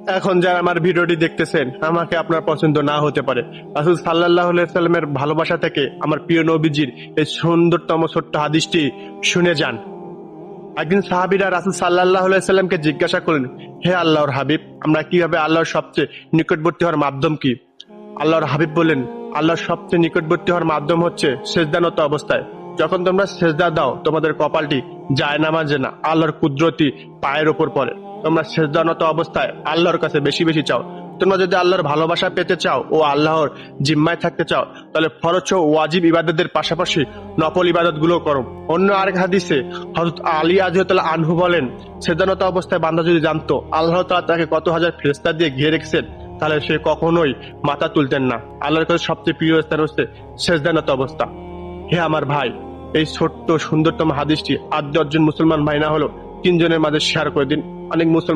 এখন যারা আমার ভিডিওটি দেখতেছেন, আমাকে আপনার পছন্দ না হতে পারে, রাসূল সাল্লাল্লাহু আলাইহি সাল্লামের ভালোবাসা থেকে আমার প্রিয় নবীজির এই সুন্দরতম ছোট্ট হাদিসটি শুনে যান। একদিন সাহাবীরা রাসূল সাল্লাল্লাহু আলাইহি সাল্লামকে জিজ্ঞাসা করলেন, হে আল্লাহর হাবিব, আমরা কিভাবে আল্লাহর সবচেয়ে নিকটবর্তী হওয়ার মাধ্যম কি? আল্লাহর হাবিব বলেন, আল্লাহর সবচেয়ে নিকটবর্তী হওয়ার মাধ্যম হচ্ছে সেজদানত অবস্থায়। যখন তোমরা সেজদা দাও, তোমাদের কপালটি জায়নামাজে না, আল্লাহর কুদরতি পায়ের উপর পড়ে। তোমরা সেজদানত অবস্থায় আল্লাহর কাছে বেশি বেশি চাও। তোমরা যদি আল্লাহর ভালোবাসা পেতে চাও ও আল্লাহর জিম্মায় থাকতে চাও, তাহলে ফরজ ও ওয়াজিব ইবাদতের পাশাপাশি নফল ইবাদত গুলো করো। অন্য আরেক হাদিসে হযরত আলী রাদিয়াল্লাহু আনহু বলেন, সেজদানত অবস্থায় বান্দা যদি জানতো আল্লাহ তাআলা তাকে কত হাজার ফেরেশতা দিয়ে ঘিরে রেখেছেন, তাহলে সে কখনোই মাথা তুলতেন না। আল্লাহর কাছে সবচেয়ে প্রিয় স্থান হচ্ছে সেজদানত অবস্থা। হে আমার ভাই, এই ছোট্ট সুন্দরতম হাদিসটি আর 10 জন মুসলমান ভাই না হলো 3 জনের মাঝে শেয়ার করে দিন। অনেক মুসলমান